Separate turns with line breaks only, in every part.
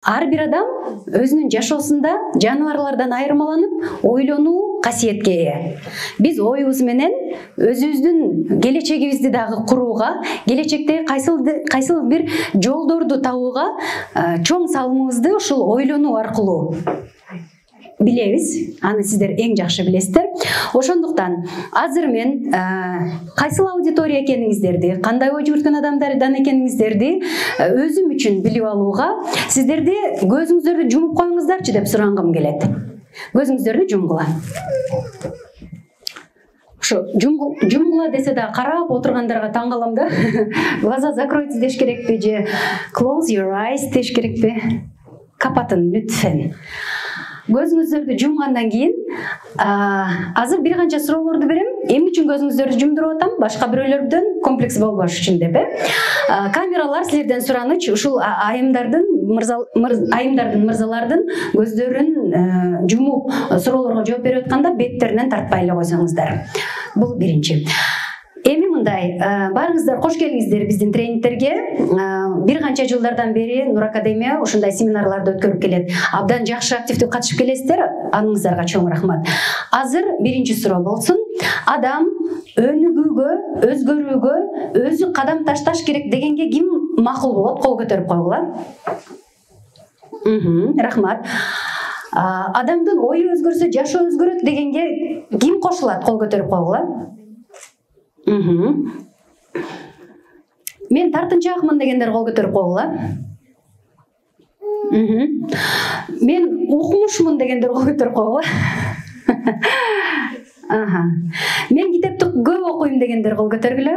Ар бир адам өзүнүн жашоосунда жаныбарлардан айырмаланып, ойлонуу касиетке ээ. Биз оюбуз менен өзүбүздүн келечегибизди дагы курууга, келечекте кайсыл бир жолдорду табууга чоң салымыбызды ушул ойлонуу аркылуу билебиз. Аны сиздер эң жакшы билесиздер. Ошондуктан азыр мен кайсыл аудитория экениңиздерди, кандай ой жүгүрткөн адамдардан экениңиздерди өзүм үчүн билип алууга сиздерди көзүңүздөрдү жумуп коюңуздарчы деп сурангым келет. Көзүңүздөрдү жумгула. Ошо жумгула десе да карап отургандарга таң калам да. Глаза закройте деш керекпи же close your eyes деш керекпи? Капатын лүтфен. Көзүңүздөрдү жумгандан кийин азыр бир канча суроолорду берем. Эмне үчүн көзүңүздөрдү жумдуруп атам? Башка бирөөлөрдөн комплекс болбош үчүн деп. Камералар силерден сураныч, ушул айымдардын мырзалардын көздөрүн жумуп суроолорго жооп берип атканда беттеринен тартпай эле койсоңуздар. Бул биринчи. Эми мындай, барыңыздар, кош келиңиздер биздин тренингтерге. Бир канча жылдардан бери Нур Академия ушундай семинарларды өткөрүп келет. Абдан жакшы активдүү катышып келесиздер. Аныңыздарга чоң рахмат. Азыр биринчи суроо болсун. Адам өнүгүүгө, өзгөрүүгө өзү кадам ташташ керек дегенге ким макул болот? Кол көтөрүп койгула. Рахмат. Адамдын ою өзгөрсө, жашоо өзгөрөт дегенге ким кошулат? Кол көтөрүп койгула. Мен тартынчаакмын дегендер кол көтөрүп койгула. Мен укмушмун дегендер кол көтөрүп койгула. Мен китепти көп окуйм дегендер кол көтөргүлө.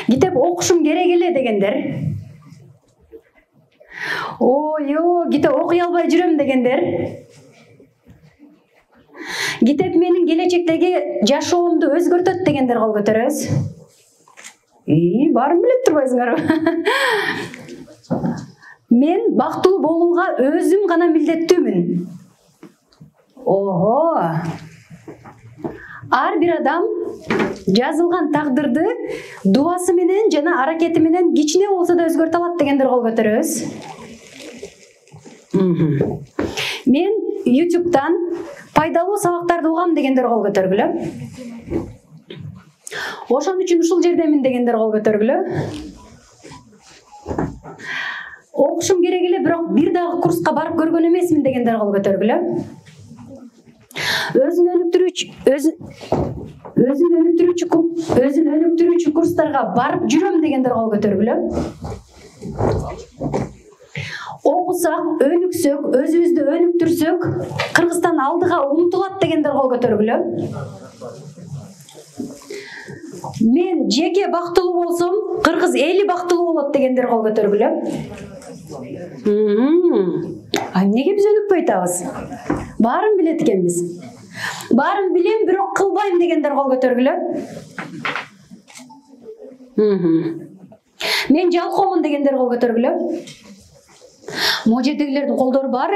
Китеп окушум керек эле дегендер. Ой, китеп окуй албай жүрөм дегендер. Китеп менин келечектеги жашоомду өзгөртөт дегендер кол көтөрөбүз. Баарын билип турбайсыңарбы? Мен бактылуу болууга өзүм гана милдеттүүмүн. Ар бир адам жазылган тагдырды дуасы менен жана аракети менен кичине болсо да өзгөртө алат дегендер кол көтөрөбүз. Мен YouTube'дан пайдалуу сабактарды угам дегендер кол көтөргүлө. Ошон үчүн ушул жердемин дегендер кол көтөргүлө. Окушум керек эле, бирок бир дагы курска барып көргөн эмесмин дегендер кол көтөргүлө. Өзүн өнүктүрүүчү курстарга барып жүрөм дегендер кол көтөргүлө. Окусак, өнүксөк, өзүбүздү өнүктүрсөк, Кыргызстан алдыга умтулат дегендер кол көтөргүлө. Мен жеке бактылуу болсом, Кыргыз эли бактылуу болот дегендер кол көтөргүлө. Эмнеге биз өнүкпөй атабыз? Баарын билет экенбиз. Баарын билем, бирок кылбайм дегендер кол көтөргүлө. Мен жалкоомун дегендер кол көтөргүлө. Могу жердегилердин колдору бар,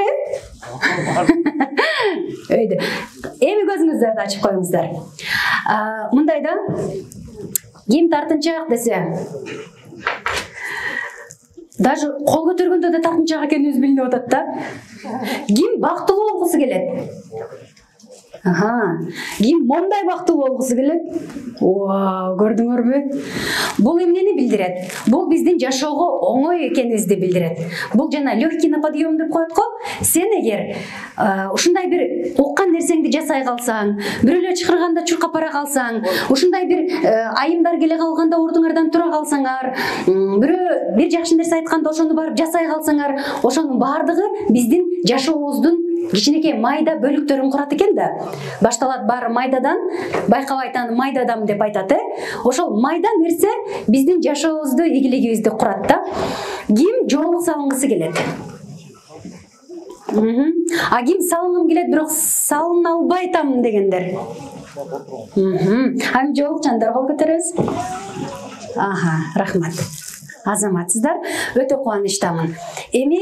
Өйдө. Эми көзүңүздөрдү ачып коюңуздар. Мындай да, ким тартынчаак десе, даже кол көтөргөндө да тартынчаак экенибиз билинип атат да. Ким бактылуу болгусу келет? Ким мондай бактылуу болгусу келет? Көрдүңөрбү? Бул эмнени билдирет? Бул биздин жашоого оңой экенибизди билдирет. Бул жана легкий на подъем деп коет го. Сен эгер ушундай бир уккан нерсеңди жасай калсаң, бирөөлөр чакырганда чуркап бара калсаң, ушундай бир айымдар келе калганда ордуңардан тура калсаңар, бирөө бир жакшы нерсе айтканда ошону барып жасай калсаңар, ошонун баардыгы биздин жашообуздун кичинекей майда бөлүктөрүн курат экен да. Башталат баары майдадан, байкабайт аны майдадам деп айтат, Ошол майда нерсе биздин жашообузду, ийгилигибизди курат да. Ким жоолук салынгысы келет? Ким салынгым келет, бирок салына албай атам дегендер? Жоолукчандар кол көтөрөбүз. Рахмат. Азаматсыздар, өтө кубанычтамын. Эми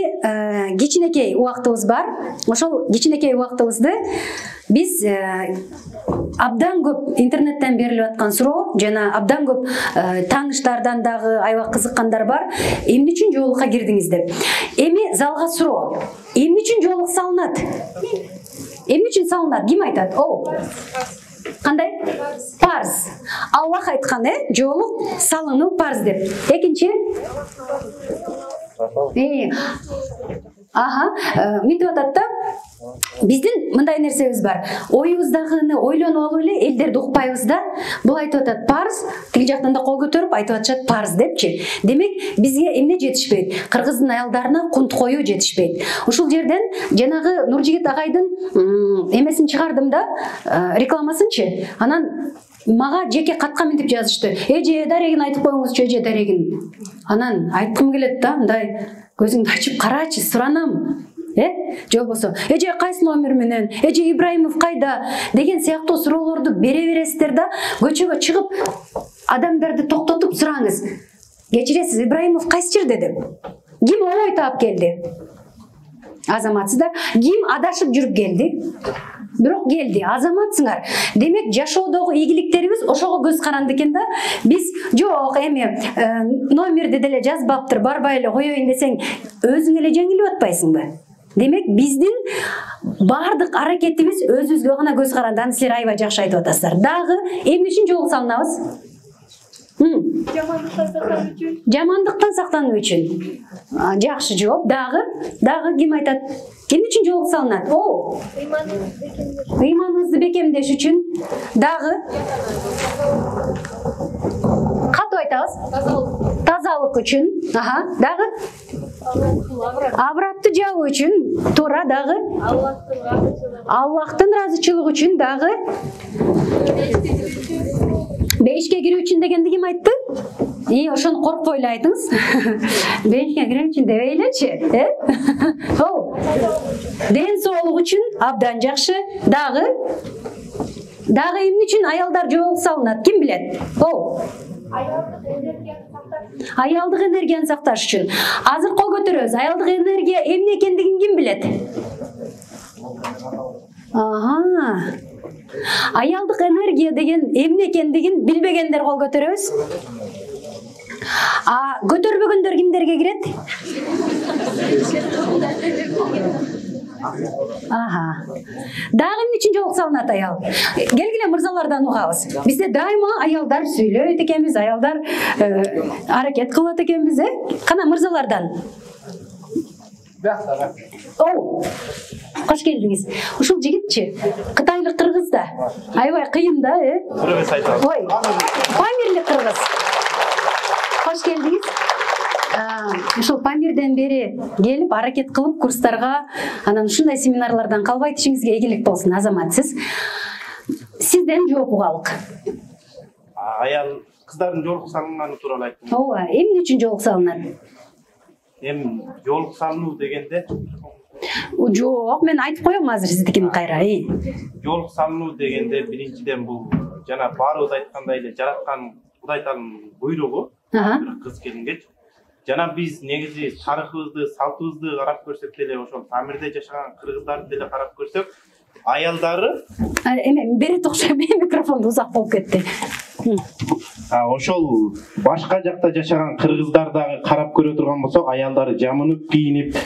кичинекей убактыбыз бар. Ошол кичинекей убактыбызды биз абдан көп интернеттен берилип аткан суроо жана абдан көп тааныштардан дагы аябай кызыккандар бар. Эмне үчүн жоолукка кирдиңиз деп. Эми залга суроо. Эмне үчүн жоолук салынат? Эмне үчүн салынат? Ким айтат? О. Кандай? Парз. Аллах айткан, жоолук салынуу парз деп. Экинчи? Мынтип атат да. Биздин мындай нерсебиз бар. Оюбуздагыны ойлонуп алып эле элдерди укпайбыз да. Бул айтып атат парз, тил жактан да кол көтөрүп айтып атышат парз депчи. Демек, бизге эмне жетишпейт? Кыргыздын аялдарына кунт коюу жетишпейт. Ушул жерден жанагы Нуржигит агайдын эмесин чыгардым да, рекламасынчы. Анан мага жеке катка мынтип жазышты. Эже дарегин айтып коюңузчу, эже дарегин. Анан айткым келет да, мындай көзүңдү ачып карачы, суранам. Жобосо, эже кайсы номер менен, эже Ибраимов кайда деген сыяктуу суроолорду бере бересиздер да, көчөгө чыгып адамдарды токтотуп сураңыз. Кечиресиз, Ибраимов кайсы жерде деп. Ким ой таап келди? Азаматсыздар, ким адашып жүрүп келди? Бирок келди, азаматсыңар. Демек, жашоодогу ийгиликтерибиз ошого көз каранды экен да. Биз жок, эми номерди деле жазбаптыр, барбай эле коеюн десең, өзүң эле жеңилип атпайсыңбы? Демек, биздин бардык аракетибиз өзүбүзгө гана көз каранды. Аны силер аябай жакшы айтып атасыздар. Дагы эмне үчүн жоолук салынабыз? Жамандыктан сактануу үчүн. Жакшы жооп. Дагы ким айтат? Эмне үчүн жоолук салынат? О, ыйманыңызды бекемдеш үчүн. Дагы катуу айтабыз? Тазалык үчүн. Дагы абратты жабуу үчүн. Туура. Дагы Аллахтын ыраазычылыгы үчүн. Дагы бейишке кирүү үчүн дегенди ким айтты? Ошону коркпой эле айтыңыз. Бейишке кирүү үчүн дебей элечи, ден соолук үчүн абдан жакшы. Дагы эмне үчүн аялдар жоолук салынат? Ким билет? Аялдык энергияны сакташ үчүн. Азыр кол көтөрөбүз. Аялдык энергия эмне экендигин ким билет? Аялдык энергия деген эмне экендигин билбегендер кол көтөрөбүз. Көтөрбөгөндөр кимдерге кирет? Дагы эмне үчүн жоолук салынат аял? Келгиле мырзалардан угабыз. Бизде дайыма аялдар сүйлөйт экенбиз, аялдар аракет кылат экенбиз, Кана мырзалардан. Кош келдиңиз. Ушул жигитчи Кытайлык кыргыз да. Аябай кыйын да, Кыргыз айтабыз. Памирлик кыргыз. Кош келдиңиз. Ушул Памирден бери келип, аракет кылып, курстарга, анан ушундай семинарлардан калбайт, ишиңизге ийгилик болсун, азаматсыз. Сизден жооп угалык.
Аял кыздардын жоолук салынганы тууралуу айттым.
Эмне үчүн жоолук салынат?
Жоолук салынуу дегенде
жок, мен айтып коем азыр сиздикин кайра.
Жоолук салынуу дегенде биринчиден бул жана баарыбыз айткандай эле жараткан Кудайтын буйругу кыз келингечи. Жана биз негизи тарыхыбызды, салтыбызды карап көрсөк деле, ошол Памирде жашаган кыргыздарды деле карап көрсөк, аялдары
берет окшойт, микрофонду узак болуп кетти.
Ошол башка жакта жашаган кыргыздар дагы карап көрө турган болсок, аялдары жамынып кийинип,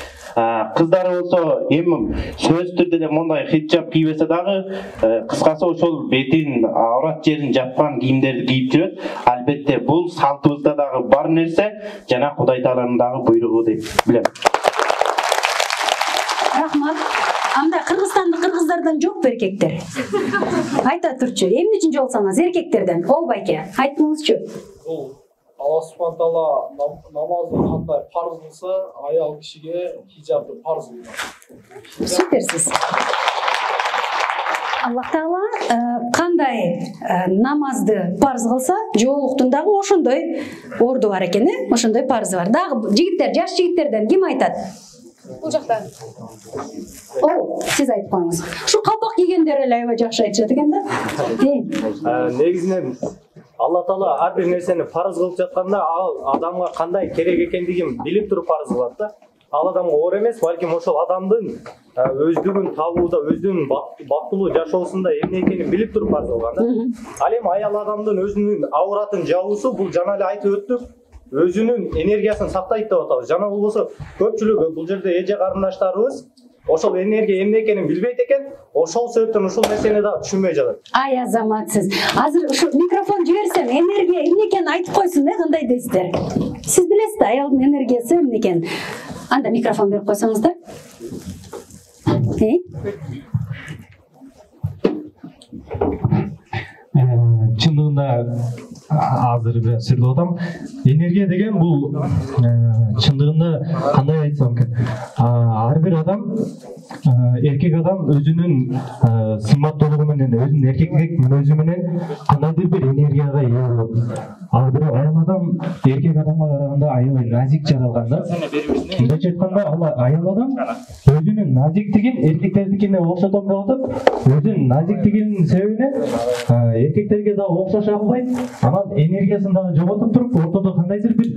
кыздары болсо эми сөзсүз түрдө эле мондай хиджаб кийбесе дагы, кыскасы ошол бетин, аврат жерин жапкан кийимдерди кийип жүрөт. Албетте бул салтыбызда дагы бар нерсе, жана Кудай Тааланын дагы буйругу деп билем.
Рахмат. Анда Кыргызстандык кыргыздардан жок эркектер. Айта турчу, эмне үчүн жол салынат эркектерден? Байке, айтыңызчу.
Алла субхана таала намазды кандай парыз кылса, аял кишиге хижабды парыз кылган.
Суперсиз. Аллах Таала кандай намазды парыз кылса, жоолуктун дагы ошондой орду бар экен, ошондой парызы бар. Дагы жигиттер, жаш жигиттерден ким айтат?
Бул жактан.
Сиз айтып коюңуз. Ушу калпак кийгендер эле аябай жакшы айтышат экен да.
Негизинен
Алла Таала ар бир нерсени парыз кылып жатканда ал адамга кандай керек экендигин билип туруп парыз кылат да. Ал адамга оор эмес, балким ошол адамдын өздүгүн табууда, өздүгүн бактылуу жашоосунда эмне экенин билип туруп парыз кылган да. Ал эми аял адамдын өзүнүн ауратын жабуусу бул жана эле айтып өттүк, өзүнүн энергиясын сактайт деп атабыз. Жана болбосо көпчүлүгү бул жерде эже карындаштарыбыз ошол энергия эмне экенин билбейт экен, ошол себептен ушул нерсени да түшүнбөй жатат.
Ай азаматсыз. Азыр ушу микрофон жиберсем, энергия эмне экенин айтып койсун да, кандай дейсиздер? Сиз билесиз да, аялдын энергиясы эмне экенин. Анда микрофон берип койсоңуздар.
Чындыгында азыр бир сүйлөп атам. Энергия деген бул чындыгында кандай айтсам экен? Ар бир адам, эркек адам өзүнүн сымбаттуулугу менен, өзүнүн эркектик мүнөзү менен кандайдыр бир энергияга ээ болот. Ал бирок аял адам эркек адамга караганда аябай назик жаралган да. Мындайча айтканда, ал аял адам өзүнүн назиктигин эркектердикине окшотом деп атып, өзүнүн назиктигинин себебинен эркектерге да окшош албайт. Анан энергиясын дагы жоготуп туруп, ортодо кандайдыр бир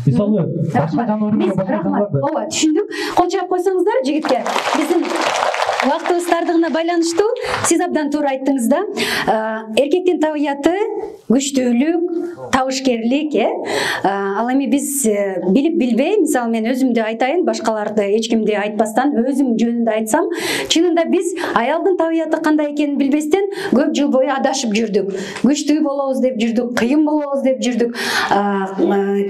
мисалы башка жаныбар менен башка жаныбарды.
Ооба, түшүндүк. Кол чаап койсоңуздар жигитке. Биздин вактыбыз тардыгына байланыштуу. Сиз абдан туура айттыңыз да. Эркектин табияты күчтүүлүк, табышкерлик, Ал эми биз билип билбей, мисалы мен өзүмдү айтайын, башкаларды эч кимди айтпастан өзүм жөнүндө айтсам, чынында биз аялдын табияты кандай экенин билбестен көп жыл бою адашып жүрдүк. Күчтүү болобуз деп жүрдүк, кыйын болобуз деп жүрдүк.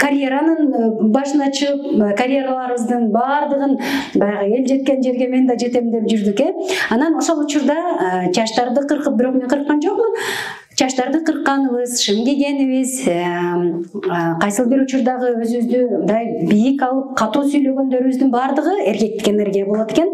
Карьеранын башына чыгып, карьераларыбыздын баардыгын баягы эл жеткен жерге мен да жетем деп жүрдүк. Анан ошол учурда чачтарды кыркып, бирок мен кырккан жокмун. Чачтарды кыркканыбыз, шым кийгенибиз, кайсыл бир учурдагы өзүбүздү мындай бийик алып, катуу сүйлөгөндөрүбүздүн баардыгы эркектик энергия болот экен.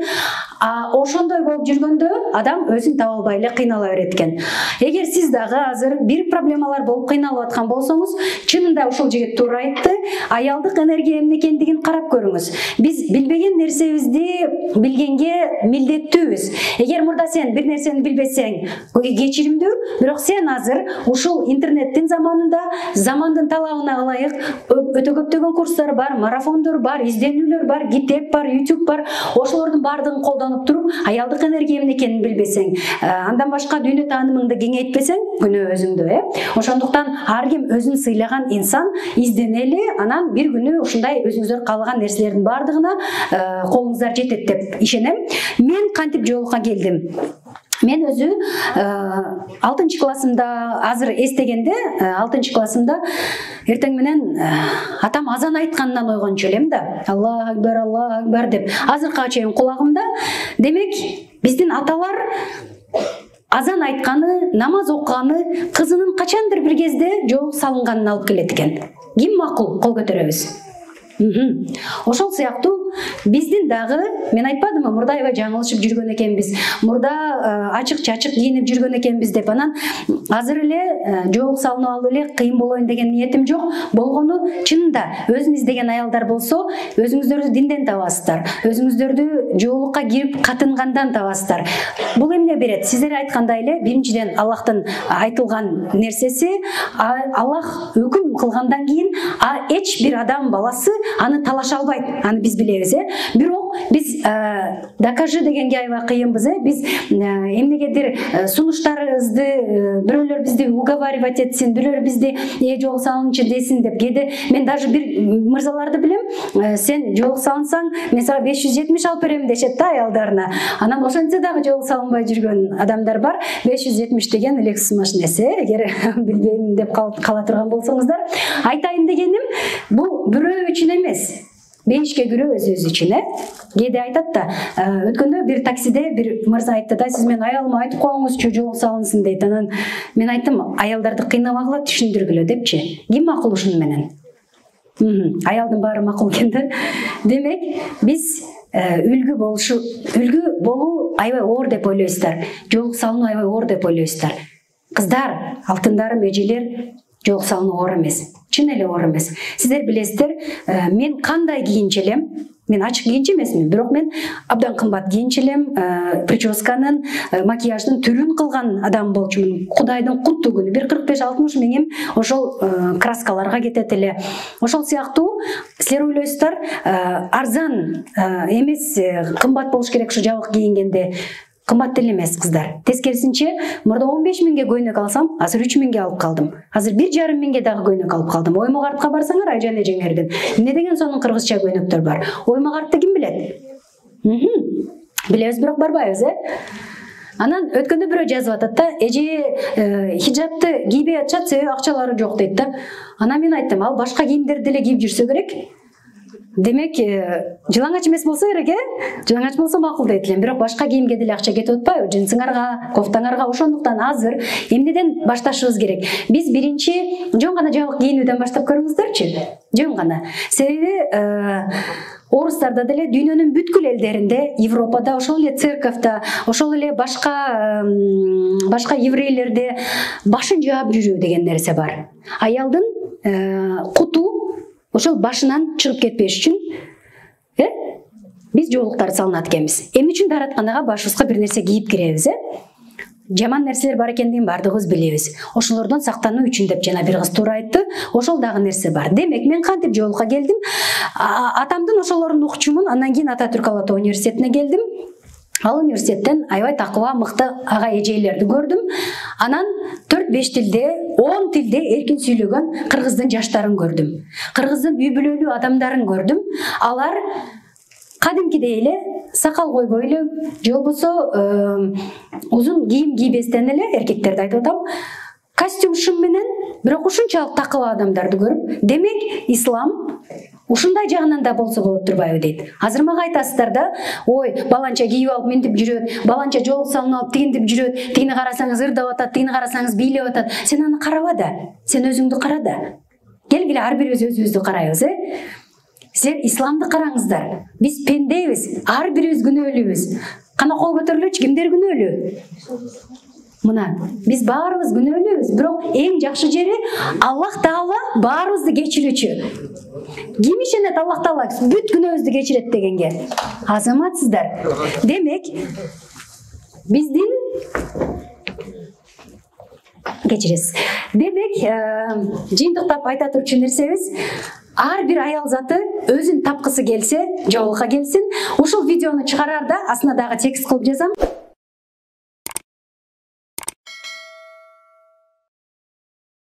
Ошондой болуп жүргөндө адам өзүн таба албай эле кыйнала берет экен. Эгер сиз дагы азыр бир проблемалар болуп кыйналып аткан болсоңуз, чынында ушул жигит туура айтты. Аялдык энергия эмне экендигин карап көрүңүз. Биз билбеген нерсебизди билгенге милдеттүүбүз. Эгер мурда сен бир нерсени билбесең, кечиримдүү, бирок сен азыр ушул интернеттин заманында, замандын талабына ылайык өтө көптөгөн курстар бар, марафондор бар, изденүүлөр бар, китеп бар, YouTube бар. Ошолордун баардыгын колдонуп туруп, аялдык энергия эмне экенин билбесең, андан башка дүйнө таанымыңды кеңейтпесең, күнөө өзүңдө, Ошондуктан ар ким өзүн сыйлаган инсан изденели, анан бир күнү ушундай өзүңүздөр каалаган нерселердин баардыгына колуңуздар жетет деп ишенем. Мен кантип жолука келдим? Мен өзү 6 классымда, азыр эстегенде 6 классымда эртең менен атам азан айткандан ойгончу элем да. Аллах акбар деп. Азыркыга чейин кулагымда. Демек, биздин аталар азан айтканы, намаз окуганы кызынын качандыр бир кезде жоолук салынганын алып келет экен. Ким макул? Кол көтөрөбүз. Ошол сыяктуу биздин дагы, мен айтпадымбы, мурда аябай жаңылышып жүргөн экенбиз, мурда ачык-чачык кийинип жүргөн экенбиз деп. Анан азыр эле жоолук салынып алып эле кыйын болоюн деген ниетим жок. Болгону чынында өзүн издеген аялдар болсо, өзүңүздөрдү динден табасыздар, өзүңүздөрдү жоолукка кирип катынгандан табасыздар. Бул эмне берет? Сиздер айткандай эле, биринчиден Аллахтын айтылган нерсеси, Аллах өкүм кылгандан кийин эч бир адам баласы аны талаша албайт. Аны биз билебиз, Бирок биз докажи дегенге аябай кыйынбыз, Биз эмнегедир сунуштарыбызды, бирөөлөр бизди уговаривать этсин, бирөөлөр бизди жоолук салыңчы десин деп. Кээде мен даже бир мырзаларды билем, сен жоолук салынсаң, мен сага 570 алып берем дешет да аялдарына. Анан ошентсе дагы жоолук салынбай жүргөн адамдар бар. 570 деген Lexus машинеси, эгер билбейм деп кала турган болсоңуздар. Айтайын дегеним, бул бирөө үчүн эмес. Бейишке күрөө өзү үчүн, Кээде айтат да, өткөндө бир таксиде бир мырза айтты да, сиз мен аялыма айтып коюңузчу жоолук салынсын дейт. Анан мен айттым, аялдарды кыйнабагыла, түшүндүргүлө депчи. Ким макул ушун менен? Аялдын баары макул экен да. Демек, биз үлгү болуу аябай оор деп ойлойсуздар. Жоолук салынуу аябай оор деп ойлойсуздар. Кыздар, алтындарым, эжелер, жоолук салынуу оор эмес. Чын эле оор эмес. Сиздер билесиздер, мен кандай кийинчи элем, Мен ачык кийинчи эмесмин, бирок мен абдан кымбат кийинчи элем, прическанын, макияждын түрүн кылган адам болчумун. Кудайдын куттуу күнү 1,45-60 миңим ошол краскаларга кетет эле. Ошол сыяктуу силер ойлойсуздар, арзан эмес, кымбат болуш керек ушу жабык кийингенде. Кымбат деле эмес кыздар. Тескерисинче, мурда 15 миңге көйнөк алсам, азыр 3 миңге алып калдым. Азыр 1,5 миңге дагы көйнөк алып калдым. Оймогартка барсаңар, Айжан эжеңердин эмне деген сонун кыргызча көйнөктөр бар. Оймогартты ким билет? Билебиз, бирок барбайбыз, Анан өткөндө бирөө жазып атат да, эже хиджабты кийбей атышат, себеби акчалары жок дейт да. Анан мен айттым, ал башка кийимдерди деле кийип жүрсө керек. Демек, жылаңач эмес болсо керек, Жылаңач болсо макул дейт элем, бирок башка кийимге деле акча кетип атпайбы? Джинсыңарга, кофтаңарга, ошондуктан азыр эмнеден башташыбыз керек? Биз биринчи жөн гана жабык кийинүүдөн баштап көрүңүздөрчү. Жөн гана. Себеби орустарда деле дүйнөнүн бүткүл элдеринде, Европада, ошол эле церковьта, ошол эле башка еврейлерде башын жаап жүрүү деген нерсе бар. Аялдын куту ошол башынан чыгып кетпеш үчүн биз жоолуктар салынат экенбиз. Эмне үчүн даратканага башыбызга бир нерсе кийип киребиз, Жаман нерселер бар экендигин бардыгыбыз билебиз. Ошолордон сактануу үчүн деп жана бир кыз туура айтты. Ошол дагы нерсе бар. Демек, мен кантип жоолукка келдим? Атамдын ошолорун укчумун, андан кийин Ататүрк Ала Тоо университетине келдим. Ал университеттен аябай такыба, мыкты ага эжейлерди көрдүм. Анан 4-5 тилде, 10 тилде эркин сүйлөгөн кыргыздын жаштарын көрдүм. Кыргыздын үй бүлөлүү адамдарын көрдүм. Алар кадимкидей эле сакал койбой эле, же болбосо узун кийим кийбестен эле, эркектерди айтып атам, костюм шым менен, бирок ушунчалык такыба адамдарды көрүп, демек ислам ушундай жагынан да болсо болот турбайбы дейт. Азыр мага айтасыздар да, ой, баланча кийип алып мынтип жүрөт, баланча жоолук салынып алып тигинтип жүрөт, тигини карасаңыз ырдап атат, тигини карасаңыз бийлеп атат. Сен аны караба да, сен өзүңдү кара да. Келгиле ар бирибиз өзүбүздү карайбыз, Силер исламды караңыздар. Биз пендебиз, ар бирибиз күнөөлүүбүз. Кана кол көтөрүлөчү, кимдер күнөөлүү? Мына, биз баарыбыз күнөөлүүбүз, бирок эң жакшы жери Аллах Таала баарыбызды кечирүүчү. Ким ишенет Аллах Таала бүт күнөөбүздү кечирет дегенге? Азаматсыздар. Демек, биздин кечиресиз. Демек, жыйынтыктап айта турчу нерсебиз, ар бир аял заты өзүн тапкысы келсе, жоолукка келсин. Ушул видеону чыгарарда астына дагы текст кылып жазам.